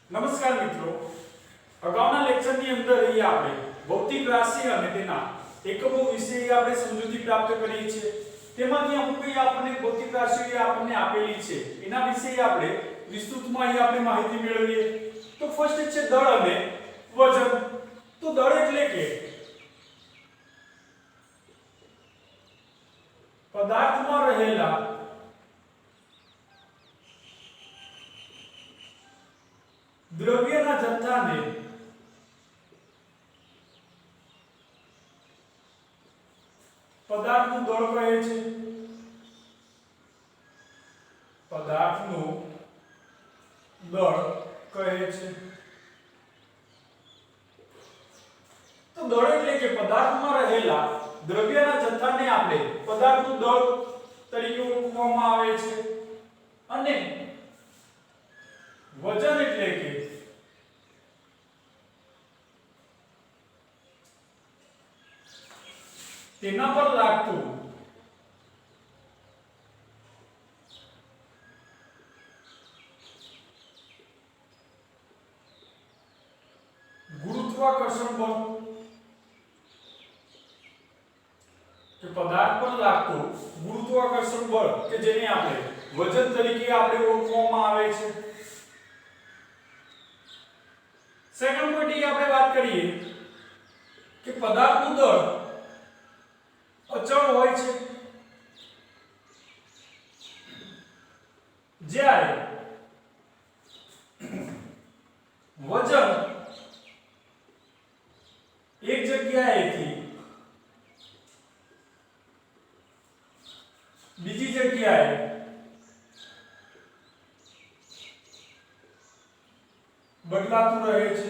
નમસ્કાર મિત્રો, અગાઉના લેક્ચરની અંદર આપણે ભૌતિક રાશિ અને તેના એકમો વિશે આપણે સમજૂતી પ્રાપ્ત કરી છે. તેમાંથી અમુક આપણને ભૌતિક રાશિઓ આપણને આપેલી છે, એના વિશે આપણે વિસ્તૃતમાં આપણે માહિતી મેળવીએ. તો ફર્સ્ટ છે દળ અને વજન. તો દળ એટલે કે પદાર્થમાં રહેલા દ્રવ્યના જથ્થાને પદાર્થનું દળ કહે છે. પદાર્થનું દળ કહે છે. તો દળ એટલે કે પદાર્થમાં રહેલા દ્રવ્યના જથ્થાને આપણે પદાર્થનું દળ તરીકે ઓળખવામાં આવે છે. અને વજન એટલે કે તેના પર લાગતું ગુરુત્વાકર્ષણ બળ, કે પદાર્થ પર લાગતું ગુરુત્વાકર્ષણ બળ કે જેને આપણે વજન તરીકે આપણે ઓળખવામાં આવે છે. સેકન્ડ પોઈન્ટ આપણે વાત કરીએ કે પદાર્થનું દળ અચળ હોય છે, જ્યારે વજન એક જગ્યાએથી બીજી જગ્યાએ બદલાતું રહે છે.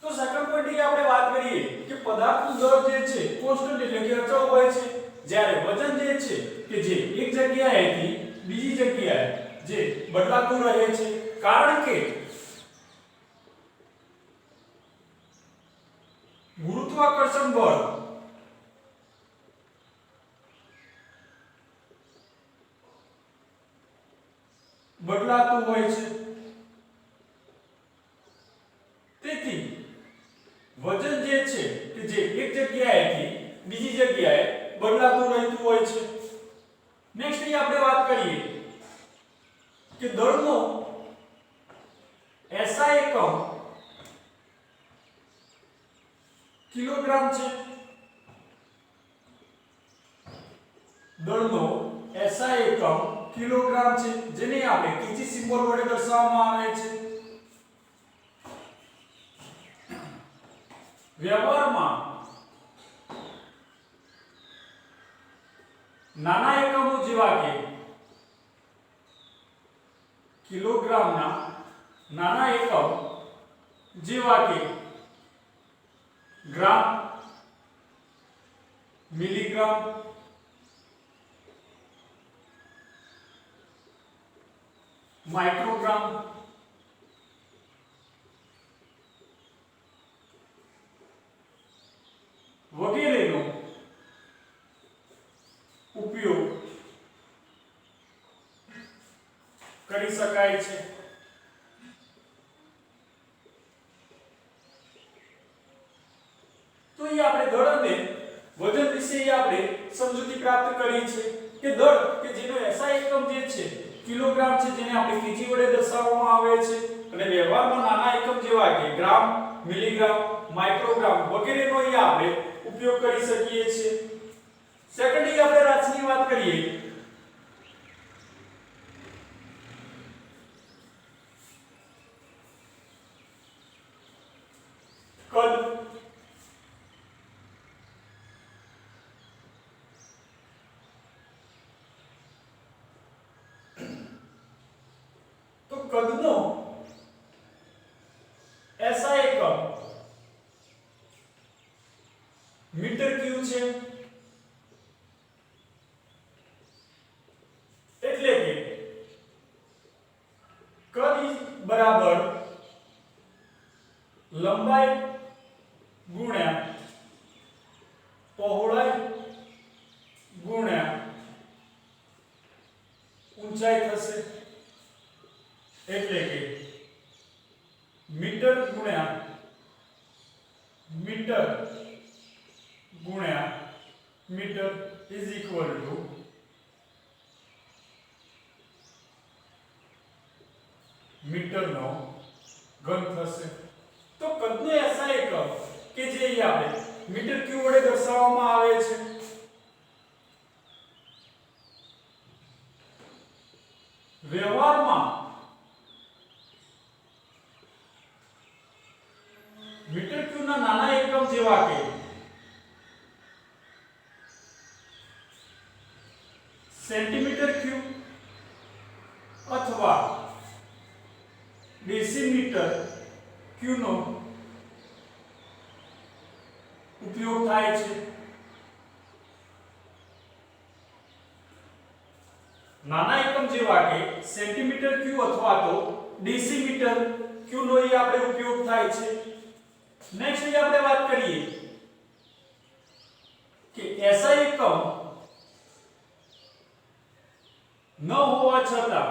તો સેકન્ડ પોઈન્ટ આપણે વાત કરીએ કે પદાર્થનું દળ જે છે કોન્સ્ટન્ટ એટલે કે અચળ હોય છે, જ્યારે વજન જે છે કે જે એક જગ્યાએથી બીજી જગ્યાએ જે બદલાતું રહે છે. કારણ કે ગુરુત્વાકર્ષણ બળ બદલાતું હોય છે. તેથી વજન જે છે કે જે એક જગ્યાએથી બીજી જગ્યાએ બદલાતું રહેતું હોય છે. નેક્સ્ટ આપણે વાત કરીએ કે દળનો SI એકમ કિલોગ્રામ છે. દળનો SI એકમ કિલોગ્રામ છે, જેને આપણે kg સિમ્બોલ વડે દર્શાવવામાં આવે છે. વ્યવહારમાં નાના એકમો જેવા કે કિલોગ્રામના નાના એકમ જેવા કે ગ્રામ, મિલીગ્રામ, માઇક્રોગ્રામ વગેરેનો ઉપયોગ કરી શકાય છે. તો અહીં આપણે દળ અને વજન વિશે આપણે સમજૂતી પ્રાપ્ત કરી છે કે દળ કે જેનો SI એકમ જે છે કિલોગ્રામ છે, જેને આપણે kg વડે દર્શાવવામાં આવે છે, અને વ્યવહારમાં નાના એકમ જેવા કે ગ્રામ, મિલીગ્રામ, માઇક્રોગ્રામ વગેરેનો અહીં આપણે ઉપયોગ કરી શકીએ છીએ. સેકન્ડલી આપણે રાશિની વાત કરીએ કદ. તો કદનો SI એકમ મીટર ક્યુબ છે. એટલે કે કદ બરાબર લંબાઈ ગુણ્યા પહોળાઈ ગુણ્યા ગુણ્યા મીટર ઇઝ ઇક્વલ ટુ મીટરનો ઘન થશે. તો કદનો SI એકમ કે જે અહીં આપણે મીટર ક્યુબ વડે દર્શાવવામાં આવે છે, વ્યવહારમાં મીટર ક્યુબના નાના એકમ જેવા કે સેન્ટીમીટર ક્યુબ અથવા ડેસીમીટર ક્યુબનો ઉપયોગ થાય છે. નાના એકમ જેવા કે સેન્ટીમીટર ક્યુબ અથવા તો ડેસીમીટર ક્યુબનો અહીં આપણે ઉપયોગ થાય છે. નેક્સ્ટ અહીં આપણે વાત કરીએ કે SI એકમ ન હોવા છતાં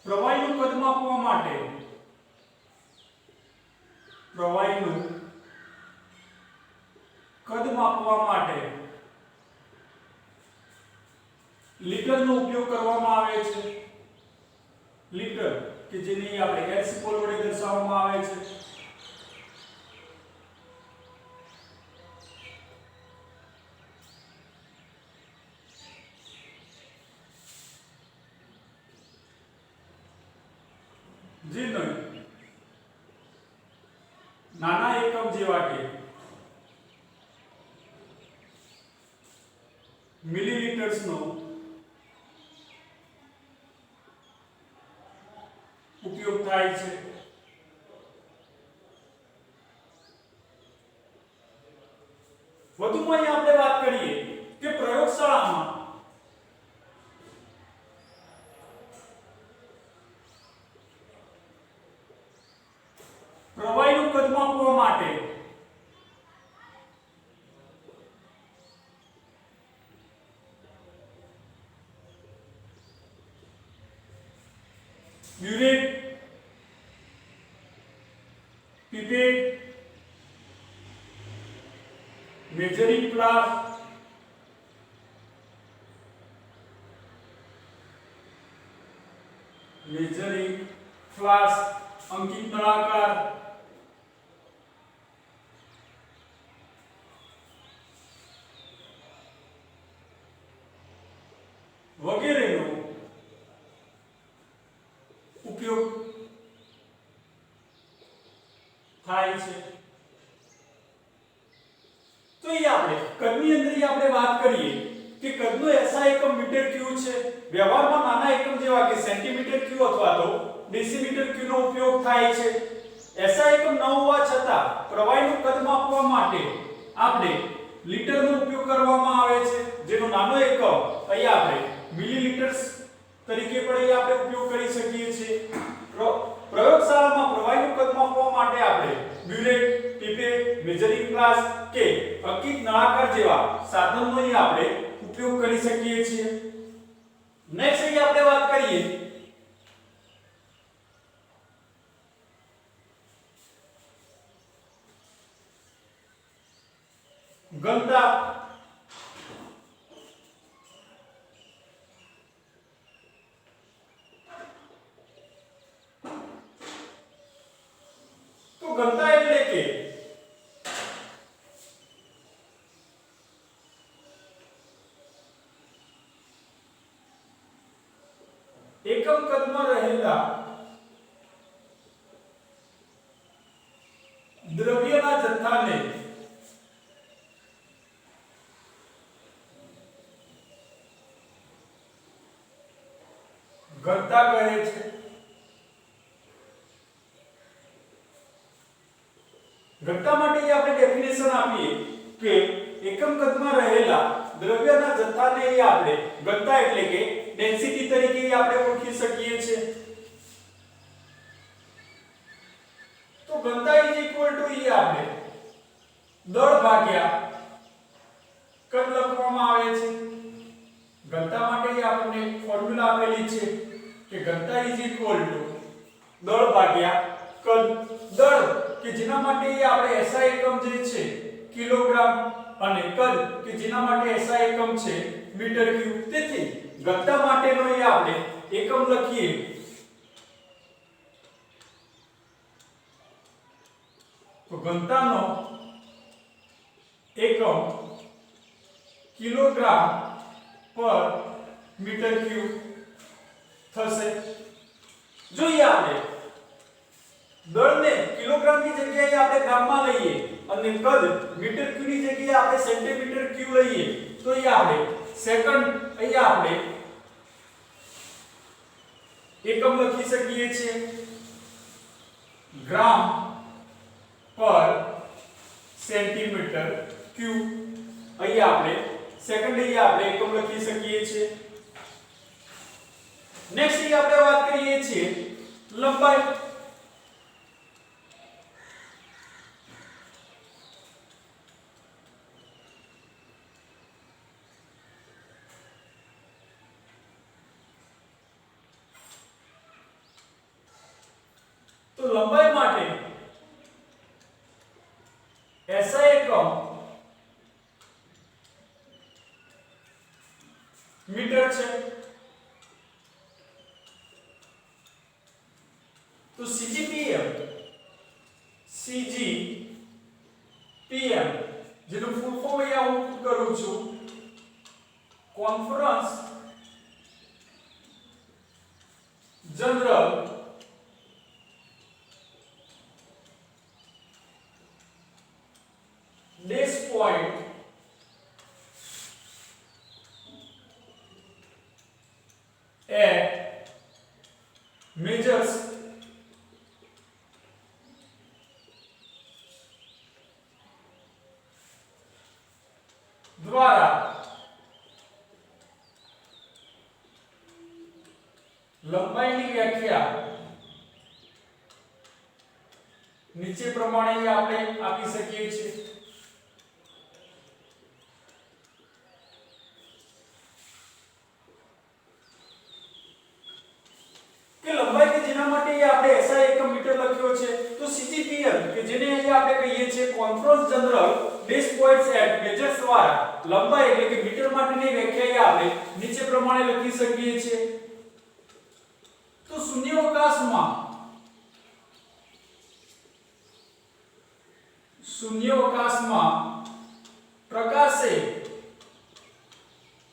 પ્રવાહીનું કદ માપવા માટે લીટરનો ઉપયોગ કરવામાં આવે છે. લીટર કે જેને આપણે L સિમ્બોલ વડે દર્શાવવામાં આવે છે. જેનો નાના એકમ જેવા કે મિલીલીટર્સનો ઉપયોગ થાય છે. વધુમાં અહીં આપણે વાત કરીએ કે પ્રયોગશાળામાં પ્રવાહીનું કદ માપવા માટે ब्यूरेट, पिपेट, मेजरिंग फ्लास्क, अंकित नळाकार વગેરેનો ઉપયોગ થાય છે. તો એ આપણે કદની અંદર આપણે વાત કરીએ કે કદનો SI એકમ મીટર ક્યુબ છે. વ્યવહારમાં નાના એકમ જેવા કે સેન્ટીમીટર ક્યુબ અથવા તો ડેસીમીટર ક્યુબનો ઉપયોગ થાય છે. SI એકમ ન હોવા છતાં પ્રવાહીનું કદ માપવા માટે આપણે લીટરનો ઉપયોગ કરવામાં આવે છે, જેનો નાનો એકમ અહીં આપણે મિલીલીટર્સ તરીકે પણ અહીં આપણે ઉપયોગ કરી શકીએ છીએ. પ્રયોગશાળામાં પ્રવાહીનું કદ માપવા માટે આપણે બ્યુરેટ, પીપેટ, મેજરિંગ ગ્લાસ કે અંકિત નળાકાર જેવા સાધનનો અહીં આપણે ઉપયોગ કરી શકીએ છીએ. નેક્સ્ટ અહીં આપણે વાત કરીએ ઘનતા. ઘનતા એટલે કે એકમ કદમાં રહેલા દ્રવ્યના જથ્થાને ઘનતા કહે છે. ઘનતા માટે આપણે ડેફિનેશન આપીએ કે એકમ કદમાં રહેલા દ્રવ્યના જથ્થાને આપણે ઘનતા એટલે કે ડેન્સિટી તરીકે આપણે ઓળખી શકીએ છીએ. તો ઘનતા આપણે દળ ભાગ્યા કદ લખવામાં આવે છે. ઘનતા માટે આપણને ફોર્મ્યુલા આપેલી છે કે ઘનતા દળ ભાગ્યા કદ. દળ કે જેના માટે આપણે SI એકમ જે છે કિલોગ્રામ અને કદ કે જેના માટે SI એકમ છે મીટર ક્યુબ. તેથી ઘનતા માટેનો આપણે એકમ લખીએ તો ઘનતાનો એકમ કિલોગ્રામ પર મીટર ક્યુબ થશે. જોઈએ આપણે દળને કિલોગ્રામની જગ્યાએ આપણે ગ્રામમાં લઈએ અને કદ મીટર ક્યુબની જગ્યાએ આપણે સેન્ટીમીટર ક્યુબ લઈએ તો આપણે સેકન્ડ આપણે એકમ લખી શકીએ છીએ ગ્રામ પર સેન્ટીમીટર ક્યુબ. આપણે સેકન્ડ આપણે એકમ લખી શકીએ છીએ. નેક્સ્ટ આપણે વાત કરીએ છીએ લંબાઈ. તો લંબાઈ માટે SI એકમ મીટર છે. તો CGPM જેનું ફૂલ ફોર્મ અહીંયા હું કરું છું conference general this point at measures દ્વારા લંબાઈની વ્યાખ્યા નીચે પ્રમાણે આપણે આપી શકીએ છીએ. કે લંબાઈ કે જેના માટે આપણે SI એકમ મીટર લખ્યો છે તો CGPM કે જેને અહીંયા આપણે કહીએ છીએ conference general base points at measures દ્વારા લંબાઈ એટલે કે મીટર માટેની વ્યાખ્યા આપણે નીચે પ્રમાણે લખી શકીએ છીએ. તો શૂન્યાવકાશમાં પ્રકાશે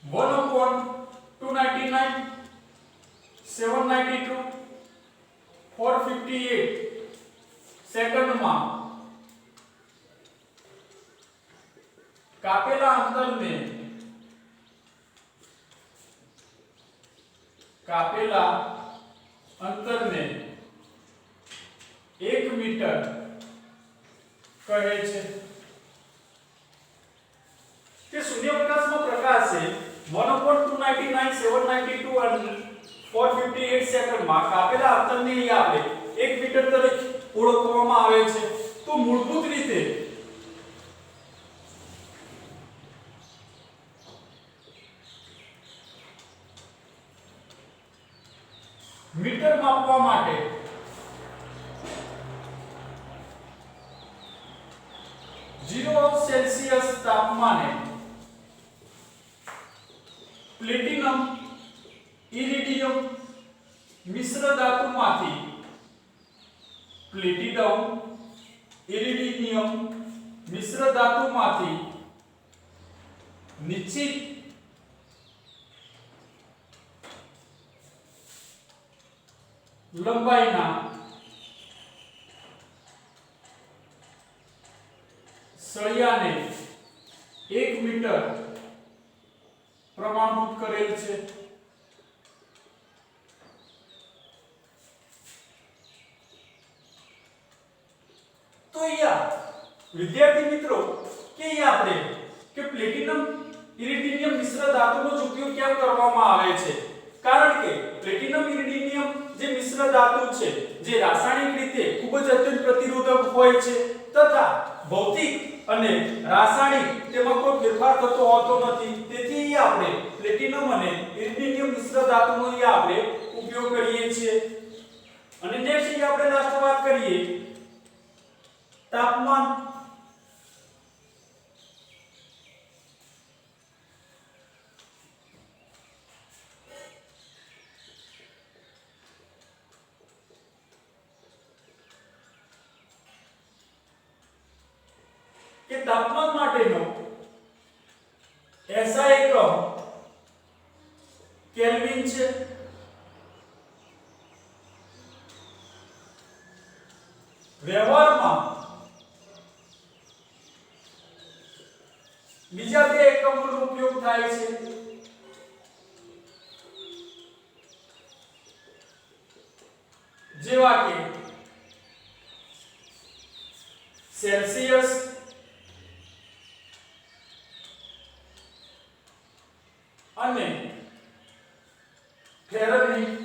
1/299 792 458 સેકન્ડમાં કાપેલા અંતરને 1 મીટર કહે છે. કે શૂન્યાવકાશમાં પ્રકાશે 1/299 792 અને 458 સેકન્ડમાં કાપેલા અંતરને આપણે 1 મીટર તરીકે ઓળખવામાં આવે છે. તો મૂળભૂત રીતે મીટર માપવા માટે 0 સેલ્સિયસ તાપમાને પ્લેટિનમ ઇરિડિયમ મિશ્ર ધાતુમાંથી નિશ્ચિત લંબાઈના સળિયાને 1 મીટર પ્રમાણભૂત કરેલ છે. તો અહીંયા વિદ્યાર્થી મિત્રો કે આપણે કે પ્લેટિનમ ઇરિડિયમ મિશ્ર ધાતુનો ઉપયોગ કેમ કરવામાં આવે છે? કારણ કે પ્લેટિનમ ઇરિડિયમ જે મિશ્ર ધાતુ છે જે રાસાયણિક રીતે ખૂબ જ અત્યંત પ્રતિરોધક હોય છે તથા ભૌતિક અને રાસાયણિક તેમાં કોઈ ફેરફાર થતો હોતો નથી. તેથી આપણે પ્લેટિનમ અને ઇરિડિયમ મિશ્ર ધાતુનો આપણે ઉપયોગ કરીએ છીએ. અને નેક્સ્ટ આપણે લાસ્ટ વાત કરીએ તાપમાન કે તાપમાન માટેનો SI એકમ કેલ્વિન છે વ્યવહારમાં બીજા બે એકમોનો ઉપયોગ થાય છે જેવા કે સેલ્સિયસ અને ફેરનહીટ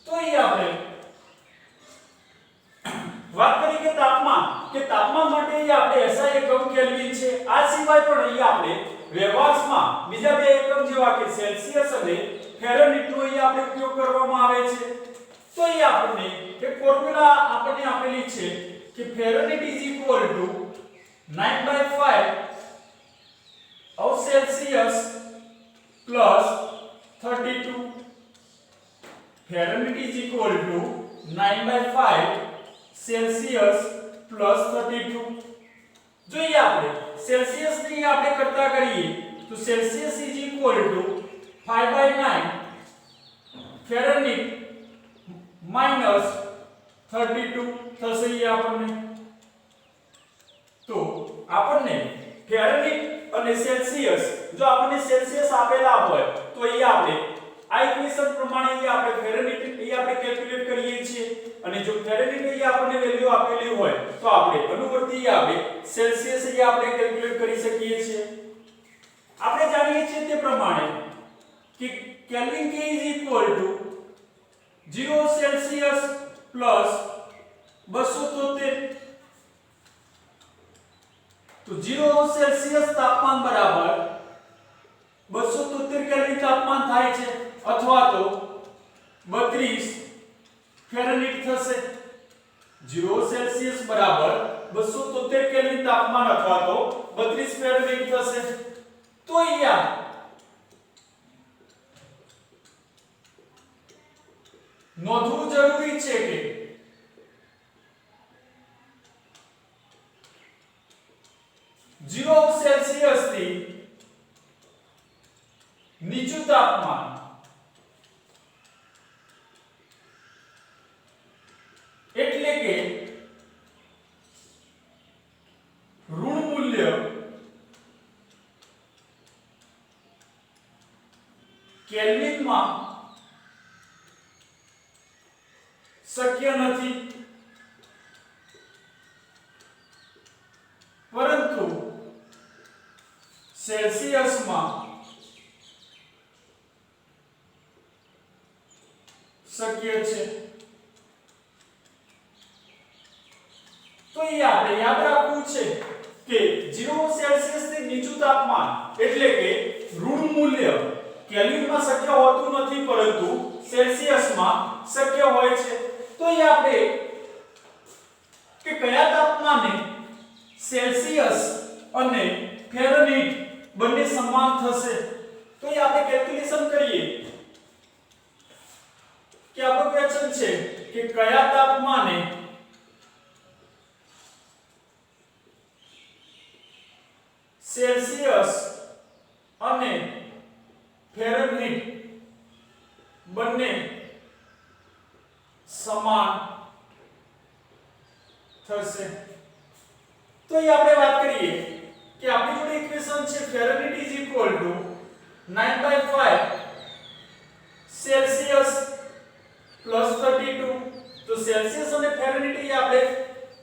તો એ આપણે વાત કરી કે તાપમાન માટે એ આપણે SI એકમ કેલ્વિન છે આ સિવાય પણ અહીં આપણે વ્યવહારમાં બીજા બે એકમ જેવા કે સેલ્સિયસ અને ફેરનહીટ નો અહીં આપણે ઉપયોગ કરવામાં આવે છે તો એ આપણને એક ફોર્મ્યુલા આપણને આપેલી છે कि Fahrenheit is equal to 9/5 of Celsius plus 32. Fahrenheit is equal to 9/5 Celsius plus 32. જોઈએ આપણે સેલ્સિયસ ની આપણે કરતા કરીએ તો Celsius is equal to 5/9 Fahrenheit minus 32 થશે એ આપણને તો આપણને ફેરનહીટ અને સેલ્સિયસ જો આપણને સેલ્સિયસ આપેલા હોય તો એ આપણે આ ઇક્વેશન પ્રમાણે એ આપણે ફેરનહીટ એ આપણે કેલ્ક્યુલેટ કરીએ છીએ અને જો ફેરનહીટ એ આપણને વેલ્યુ આપેલી હોય તો આપણે અનુવર્તી આપણે સેલ્સિયસ એ આપણે કેલ્ક્યુલેટ કરી શકીએ છીએ આપણે જાણીએ છીએ તે પ્રમાણે કે kelvin K is equal to 0 Celsius plus 273 तो 0 सेल्सियस तापमान बराबर 273 केल्विन तापमान થાય છે અથવા તો 32 ફેરનહીટ થશે 0 સેલ્સિયસ બરાબર 273 કેલ્વિન તાપમાન અથવા તો 32 ફેરનહીટ થશે તો અહીંયા નોંધવું જરૂરી છે કે 0 સેલ્સિયસ થી નીચું તાપમાન એટલે કે ઋણ મૂલ્ય કેલ્વિન માં શક્ય નથી પરંતુ સેલ્સિયસ માં શક્ય છે તો એ આપણે યાદ રાખવું છે કે 0 સેલ્સિયસ થી નીચું તાપમાન એટલે કે ઋણ મૂલ્ય કેલ્વિન માં શક્ય હોતું નથી પરંતુ સેલ્સિયસ માં શક્ય હોય છે તો એ આપણે કે કયા તાપમાને સેલ્સિયસ અને ફેરનહીટ બંને સમાન થશે તો એ આપણે કેલ્ક્યુલેશન કરીએ કે આપણો ક્વેશ્ચન છે કે કયા તાપમાને સેલ્સિયસ અને ફેરનહીટ બંને સમાન થશે તો એ આપણે વાત કરીએ કે આપણી જોડે ઇક્વેશન છે Fahrenheit is equal to 9/5 Celsius plus 32 તો સેલ્સિયસ અને ફેરનહીટ એ આપણે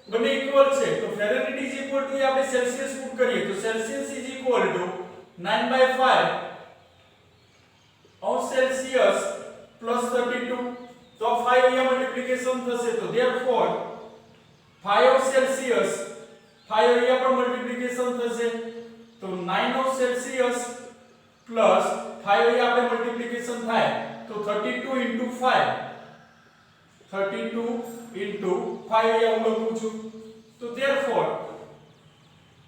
બંને ઇક્વલ છે તો ફેરનહીટ ઇઝ ઇક્વલ ટુ એ આપણે સેલ્સિયસ પુટ કરીએ તો Celsius is equal to 9/5 of Celsius plus 32 તો 5 અહીંયા મલ્ટીપ્લિકેશન થશે તો therefore 5 of Celsius 5 અહીંયા પણ મલ્ટીપ્લિકેશન થશે તો 9 of Celsius plus 5 અહીં આપણે મલ્ટીપ્લિકેશન થાય તો 32 into 5 32 into 5 અહીંયા હું લખું છું તો therefore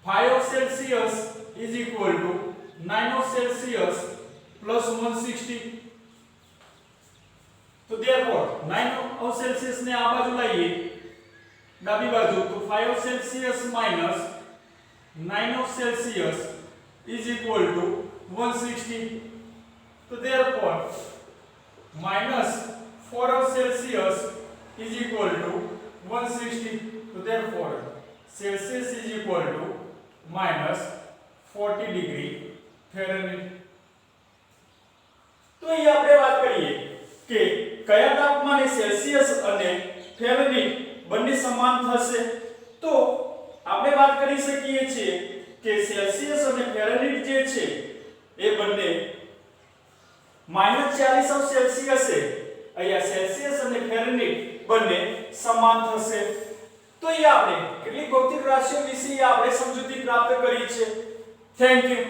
5 of Celsius is equal to 9 of Celsius plus 160 તો therefore 9 of Celsius ને આ બાજુ લાવીએ ડાબી બાજુ તો 5 of Celsius minus 9 of Celsius is equal to 160 so therefore minus 4 of Celsius is equal to 160 so therefore Celsius is equal to minus 40 degree Fahrenheit તો અહીં આપણે વાત કરીએ કે કયા તાપમાને સેલ્સિયસ અને ફેરનહીટ બંને સમાન થશે તો આપણે વાત કરી શકીએ છીએ કે સેલ્સિયસ અને ફેરનહીટ જે છે એ બંને -40 ઓફ સેલ્સિયસ છે અહીંયા સેલ્સિયસ અને ફેરનહીટ બંને સમાન થશે તો અહીં આપણે કેટલીક ભૌતિક રાશિઓ વિશે આપણે સમજૂતી પ્રાપ્ત કરી છે થેન્ક યુ